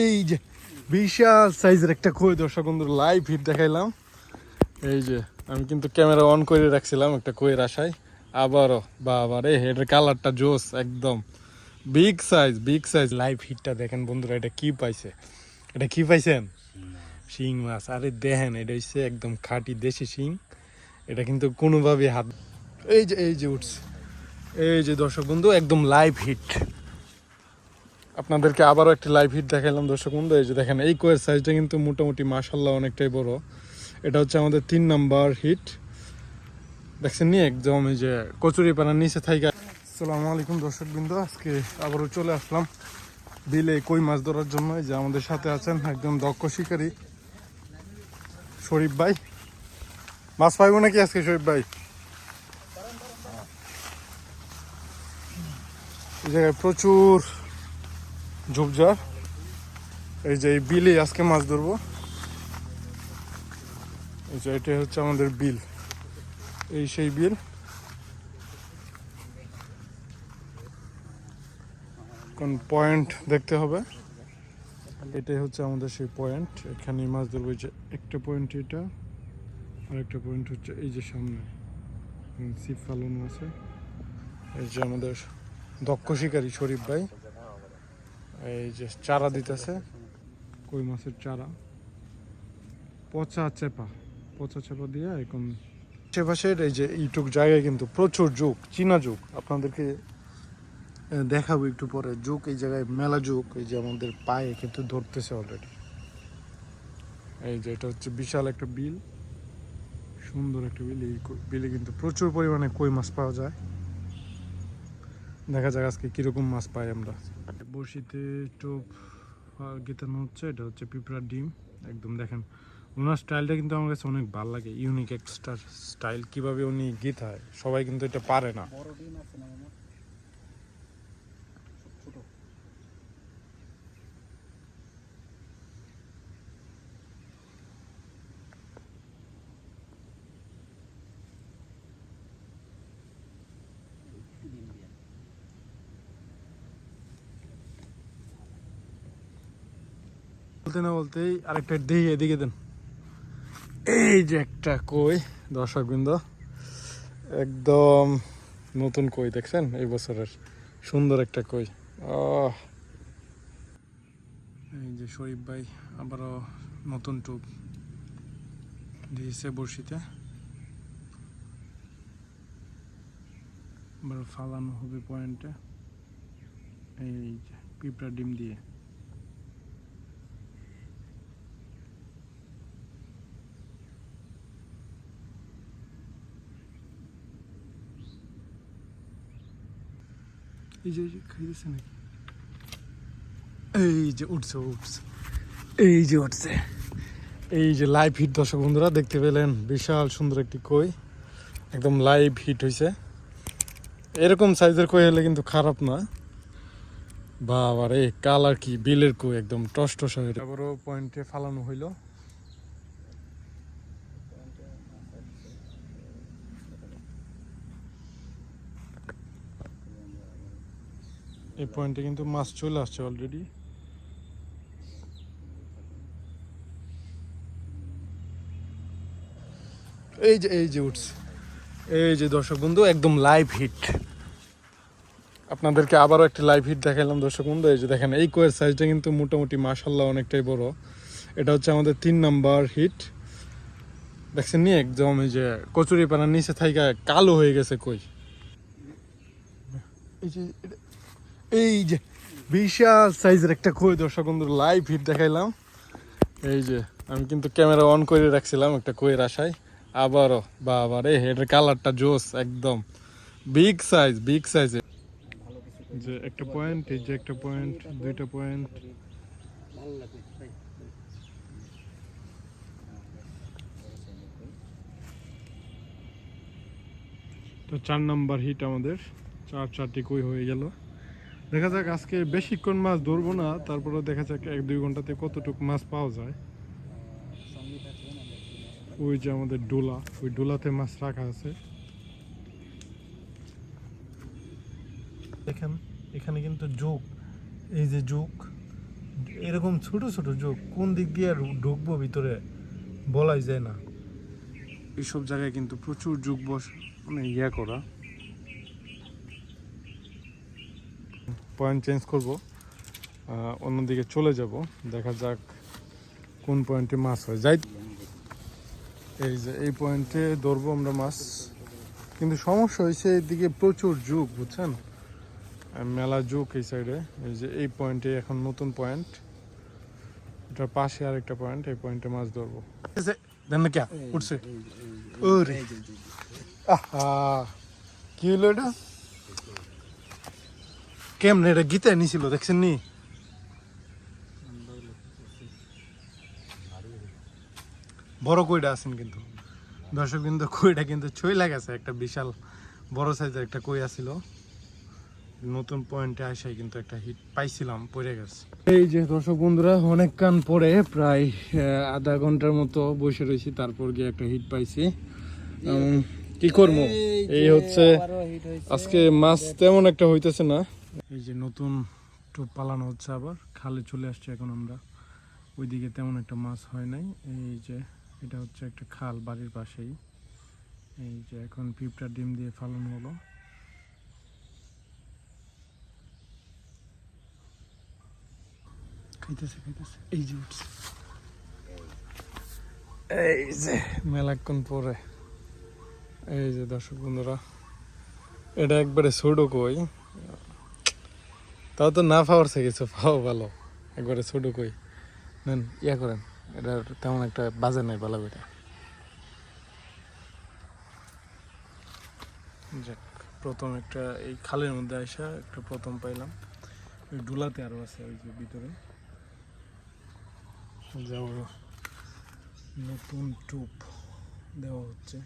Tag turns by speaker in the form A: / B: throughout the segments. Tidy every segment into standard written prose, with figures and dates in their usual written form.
A: এই যে বিশাল সাইজের একটা কই দর্শক বন্ধু লাইভ হিট দেখাইলাম। এই যে আমি কিন্তু ক্যামেরা অন করে রাখছিলাম একটা কইয়ের আশায়, আবারও বাবা রে এটার কালারটা জোস একদম বিগ সাইজ লাইভ হিটটা দেখেন বন্ধুরা। এটা কি পাইছে, এটা কি পাইছেন? শিং মাছ। আরে দেখেন এটা হচ্ছে একদম খাঁটি দেশি শিং। এটা কিন্তু কোনোভাবে হাত এই যে উঠছে। এই যে দর্শক বন্ধু একদম লাইভ হিট, আপনাদেরকে আবারও একটি লাইভ হিট দেখাইলাম দর্শক বন্ধু। এই যে দেখেন এই কোয়ের সাইজটা কিন্তু মোটামুটি মাশাল্লাহ অনেকটাই বড়। এটা হচ্ছে আমাদের 3 নাম্বার হিট, দেখছেন নি একদম এই যে কচুরিপানার নিচে থাইকা। আসসালামু আলাইকুম দর্শক বিন্দু, আজকে আবারও চলে আসলাম বিলে কই মাছ ধরার জন্য। এই যে আমাদের সাথে আছেন একদম দক্ষ শিকারী শরীফ ভাই। মাছ পাইব নাকি আজকে শরীফ ভাই? এই জায়গায় প্রচুর ঝোপঝাড়। এই যে এই বিলে আজকে মাছ ধরবো। এই যে এটা হচ্ছে আমাদের বিল, এই সেই বিল। কোন পয়েন্ট দেখতে হবে, এটাই হচ্ছে আমাদের সেই পয়েন্ট। এখানে মাছ ধরবো। যে একটা পয়েন্ট এটা, আর একটা পয়েন্ট হচ্ছে এই যে সামনে ছিপ ফালানো আছে। এই যে আমাদের দক্ষ শিকারী শরীফ ভাই এই যে চারা দিতেছে, কই মাছের চারা, পচা চেপা দিয়ে এখন আশেপাশের এই যে এইটুক জায়গায় কিন্তু প্রচুর যুগ, চীনা যুগ। আপনাদেরকে দেখাবো একটু পরে। যুগ এই জায়গায় মেলা যুগ, এই যে আমাদের পায়ে কিন্তু ধরতেছে অলরেডি। এই যে এটা হচ্ছে বিশাল একটা বিল, সুন্দর একটা বিল। এই বিলে কিন্তু প্রচুর পরিমাণে কই মাছ পাওয়া যায়। দেখা যাক আজকে কিরকম মাছ পাই আমরা। বড়শিতে টোপ গেতানো হচ্ছে, এটা হচ্ছে পিঁপড়ার ডিম। একদম দেখেন ওনার স্টাইলটা কিন্তু আমার কাছে অনেক ভালো লাগে, ইউনিক একটা স্টাইল। কিভাবে উনি গীতায় সবাই কিন্তু এটা পারে না। বলতে না বলতেই আরেকটা দিয়ে এদিকে দেন। এই যে একটা কই দর্শক বৃন্দ, একদম নতুন কই, দেখছেন এই বছরের সুন্দর একটা কই। এই যে শরীফ ভাই আবারও নতুন টোপ দিয়েছে বড়শিতে, আবার ফালানো হবে পয়েন্টে। এই যে পিঁপড়া ডিম দিয়ে। এই যে খাইতেছে নাকি? এই যে উঠছে, এই যে উঠছে। এই যে লাইভ হিট দর্শক বন্ধুরা দেখতে পেলেন, বিশাল সুন্দর একটি কই, একদম লাইভ হিট হয়েছে। এরকম সাইজের কই হলে কিন্তু খারাপ না। বাবা রে কালার কি, বিলের কই একদম টস হয়ে। আবারও পয়েন্টে ফালানো হইলো। এই পয়েন্টে কিন্তু মাছ চলে আসছে অলরেডি। এই যে উঠছে। এই যে দর্শক বন্ধু একদম লাইভ হিট, আপনাদেরকে আবারও একটি লাইভ হিট দেখাইলাম দর্শক বন্ধু। এই যে দেখেন এই কোয়ের সাইজটা কিন্তু মোটামুটি মাশাল্লাহ অনেকটাই বড়। এটা হচ্ছে আমাদের 3 নাম্বার হিট, দেখছেন নি একদম এই যে কচুরিপানার নিচে থাইকা কালো হয়ে গেছে কই। এই যে বিশাল সাইজের একটা কই দর্শক বন্ধু লাইভ হিট দেখাইলাম। এই যে আমি কিন্তু ক্যামেরা অন করে রাখছিলাম একটা কইয়ের আশায়, আবারও বাবা রে এটার কালারটা জোস একদম বিগ সাইজ। যে একটা পয়েন্ট, এই যে একটা পয়েন্ট, দুইটা পয়েন্ট। তো 4 নাম্বার হিট আমাদের, চারটি কই হয়ে গেল। দেখা যাক আজকে বেশিক্ষণ মাছ ধরবো না, তারপরে দেখা যাক 1-2 ঘন্টাতে কতটুকু মাছ পাওয়া যায়। ওই যে আমাদের ডোলা, ওই ডোলাতে মাছ রাখা আছে। দেখেন এখানে কিন্তু যোগ, এই যে যোগ, এরকম ছোট ছোট যোগ কোন দিক দিয়ে ঢুকবো ভিতরে বলাই যায় না। এইসব জায়গায় কিন্তু প্রচুর যোগ মানে ইয়া করা। পয়েন্ট চেঞ্জ করব, অন্যদিকে চলে যাব, দেখা যাক কোন পয়েন্টে মাছ হয়। যাই, এই যে এই পয়েন্টে ধরবো আমরা মাছ, কিন্তু সমস্যা হয়েছে এইদিকে প্রচুর যুগ, বুঝছেন, মেলা যুগ এই সাইডে। এই যে এই পয়েন্টে এখন নতুন পয়েন্ট, এটার পাশে আরেকটা পয়েন্ট, এই পয়েন্টে মাছ ধরবো। দেন না ক্যা উঠছে, ওরে আহা, কি হলো এটা? কেমনে এটা গীতা নিছিল দেখছেন নি? বড় কইটা আছেন কিন্তু দর্শক, কিন্তু কইটা কিন্তু ছই লাগাছে, একটা বিশাল বড় সাইজের একটা কই আছিল। নতুন পয়েন্টে আসাই কিন্তু একটা হিট পাইছিলাম, পড়ে গেছে। এই যে দর্শক বন্ধুরা, অনেকক্ষণ পরে প্রায় আধা ঘন্টার মতো বসে রয়েছি, তারপর গিয়ে একটা হিট পাইছি। কি করবো, এই হচ্ছে আজকে মাছ তেমন একটা হইতেছে না। এই যে নতুন টোপ পালানো হচ্ছে, আবার খালে চলে আসছে এখন আমরা। ওইদিকে তেমন একটা মাছ হয় নাই। এই যে এটা হচ্ছে একটা খাল বাড়ির পাশেই। এই যে এখন পিঁপড়ার ডিম দিয়ে ফালানো হলো। খাইতেছে খাইতেছে, এই যে উঠছে, এই যে মেলাক্ষণ পরে। এই যে দর্শক বন্ধুরা, এটা একবারে ছোট কই, তাও তো না পাওয়ার থেকে কিছু পাও ভালো, একবারে ছোট কই নেন, ইয়া করেন, এটা তেমন একটা বাজে নাই ভালো করে। যাক, প্রথম একটা এই খালের মধ্যে আসা একটা প্রথম পাইলাম। ওই ডুলাতে আরো আছে, ওই যে ভিতরে যাও, নতুন টোপ দেওয়া হচ্ছে।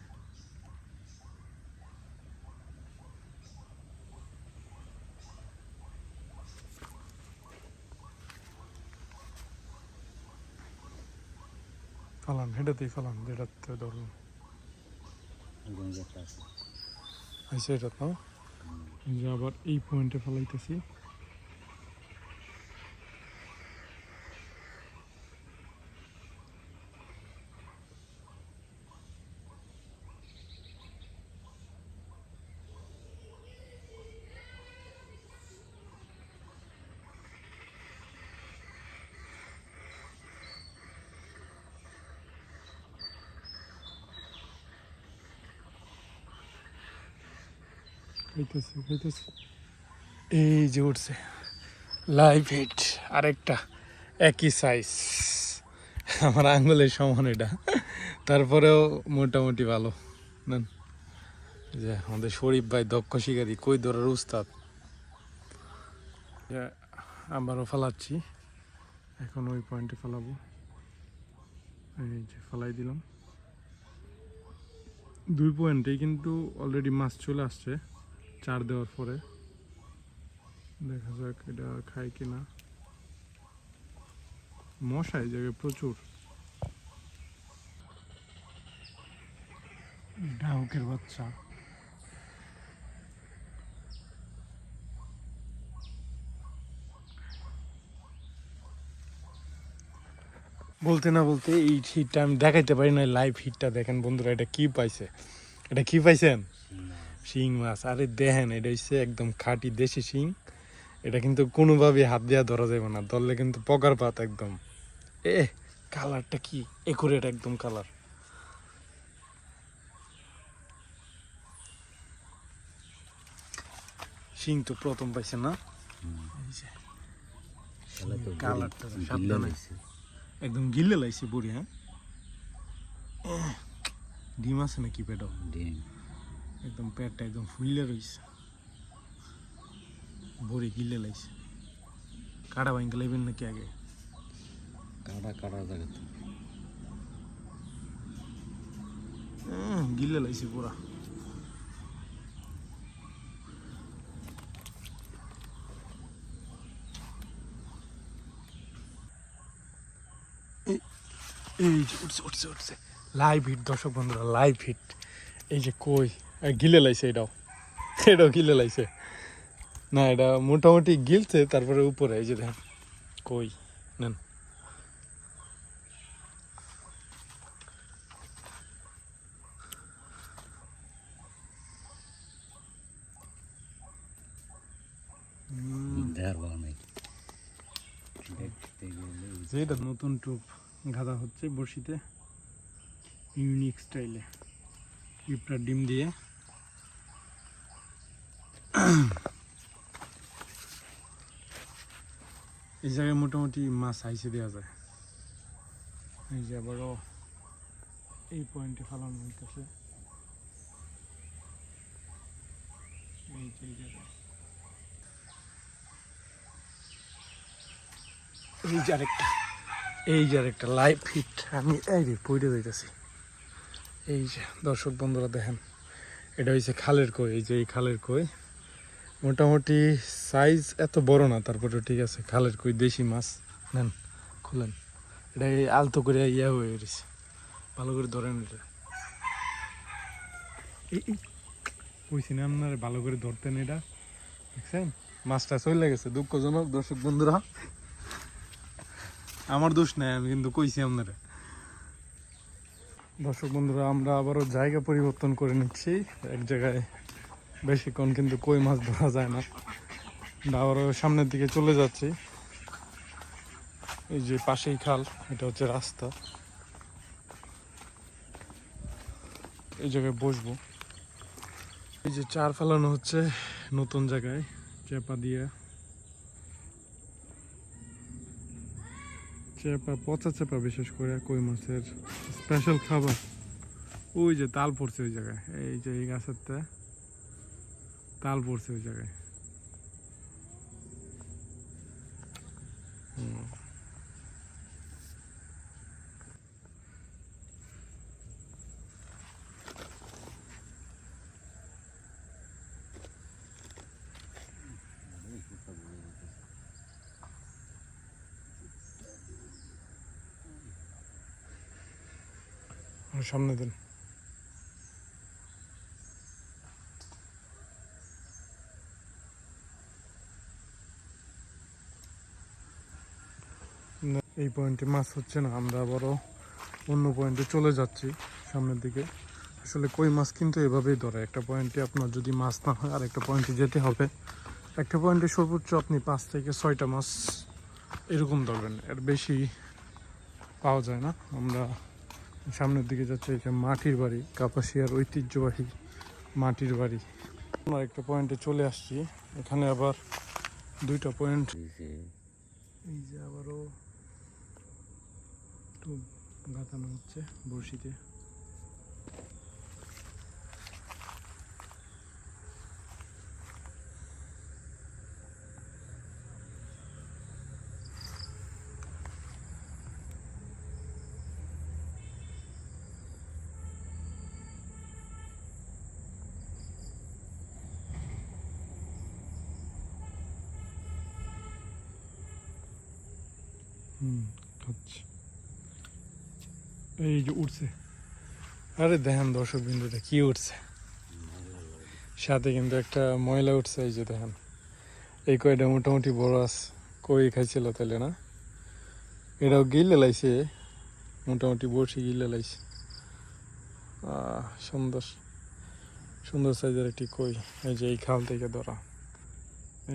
A: ফালান, হেঁটাতেই ফালান, যেটাতে ধরুন আচ্ছা, এটা তো যে আবার এই পয়েন্টে ফেলাইতেছি। খাইতেছে খাইতেছে, এই যে উঠছে লাইভ হিট আরেকটা, একই সাইজ, আমার আঙ্গুলের সমান এটা, তারপরেও মোটামুটি ভালো। নেন, যে আমাদের শরীফ ভাই দক্ষ শিকারী, কই ধরার উস্তাদ। আবারও ফেলাচ্ছি, এখন ওই পয়েন্টে ফেলাবো। এই যে ফেলাই দিলাম, 2 পয়েন্টেই কিন্তু অলরেডি মাছ চলে আসছে 4 দেওয়ার পরে। দেখা যাক এটা খায় কিনা। মশা এই জায়গায় প্রচুর, ডাউকের বাচ্চা। বলতে না বলতে এই হিটটা আমি দেখাইতে পারি না, লাইভ হিটটা দেখেন বন্ধুরা, এটা কি পাইছে, এটা কি পাইছেন? শিং মাছ। আরে দেখেন, এটা হচ্ছে একদম খাঁটি দেশি শিং, এটা কিন্তু কোনোভাবে হাত দিয়া ধরা যাবে না, ধরলে কিন্তু পকার পাত একদম। কালারটা কি একুরেট একদম কালার। শিং তো প্রথম পাইছে না, কালারটা সাবধানে একদম গিলে লাইছে বুড়ি। হ্যাঁ, ডিম আছে নাকি পেটও? একদম পেটটা একদম ফুললে রয়েছে, বড়ি গিলে লাইছে। কাটা ভাঙতে লাইবেন নাকি আগে? কাটা জায়গা তো গিলে লাইছে পুরা। এই যে উঠছে উঠছে উঠছে, লাইভ হিট দর্শক বন্ধুরা, লাইভ হিট। এই যে কই গিলে লাইছে, এটাও গিলে লাইছে না, এটা মোটামুটি গিলছে, তারপরে উপরে এই যে দেখেন কই নেন। যেটা নতুন টোপ গাঁদা হচ্ছে বড়শিতে, ইউনিক স্টাইলে পিঁপড়ার ডিম দিয়ে। এই জায়গায় মোটামুটি মাছ আইসে দেওয়া যায়। এই যে আবারও এই পয়েন্টে ফালানো হইতেছে। এই যে জায়গায় এই যে আরেকটা লাইভ হিট। আমি এই রে পইড়ে যাইতেছি। এই যে দর্শক বন্ধুরা দেখেন, এটা হচ্ছে খালের কই। এই যে এই খালের কই মোটামুটি সাইজ এত বড় না, তারপরে ঠিক আছে। খালের কই দেশি মাছ। নেন খুলেন, এটা আলতো করে ইয়া হয়ে গেছে, ভালো করে ধরেন। এটা কইছি না আপনার ভালো করে ধরতেন। এটা দেখছেন মাছটা চলে গেছে। দুঃখজনক দর্শক বন্ধুরা, আমার দোষ নাই, আমি কিন্তু কইছি আপনারা। দর্শক বন্ধুরা, আমরা আবারও জায়গা পরিবর্তন করে নিচ্ছি। এক জায়গায় বেশিক্ষণ কিন্তু কই মাছ ধরা যায় না। আবারও সামনের দিকে চলে যাচ্ছি। এই যে পাশেই খাল, এটা হচ্ছে রাস্তা। এই জায়গায় বসবো। এই যে চার ফেলানো হচ্ছে নতুন জায়গায় চেপা দিয়ে। চেপা, পচা চেপা, বিশেষ করে কই মাছের স্পেশাল খাবার। ওই যে তাল পড়ছে ওই জায়গায়, এই যে এই গাছের তাল পড়ছে ওই জায়গায়। সামনে দিন। এই পয়েন্টে মাছ হচ্ছে না, আমরা আবারও অন্য পয়েন্টে চলে যাচ্ছি সামনের দিকে। আসলে কই মাছ কিন্তু এভাবেই ধরে, একটা পয়েন্টে আপনার যদি মাছ না হয় আর একটা পয়েন্টে যেতে হবে। একটা পয়েন্টে সর্বোচ্চ আপনি 5 থেকে 6টা মাছ এরকম ধরবেন, এর বেশি পাওয়া যায় না। আমরা সামনের দিকে যাচ্ছি। এই যে মাটির বাড়ি, কাপাসিয়ার ঐতিহ্যবাহী মাটির বাড়ি। আমরা একটা পয়েন্টে চলে আসছি, এখানে আবার 2টা পয়েন্ট। এই যে আবারও একটু গাঁথানো হচ্ছে বড়শিতে। হচ্ছে এই যে উঠছে। আরে দেখেন দর্শক বিন্দুটা কি উঠছে, সাথে কিন্তু একটা ময়লা উঠছে। এই যে দেখেন, এই কয়টা মোটামুটি বড় আছে। কই খাইছিল তাহলে না, এটাও গিলে লাইছে, মোটামুটি বড়শি গিলে লাইছে। সুন্দর সুন্দর সাইজের একটি কই। এই যে এই খাল থেকে ধরা,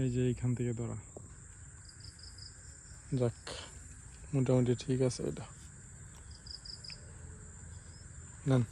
A: এই যে এইখান থেকে ধরা। যাক, মোটামুটি ঠিক আছে। এটা নেন।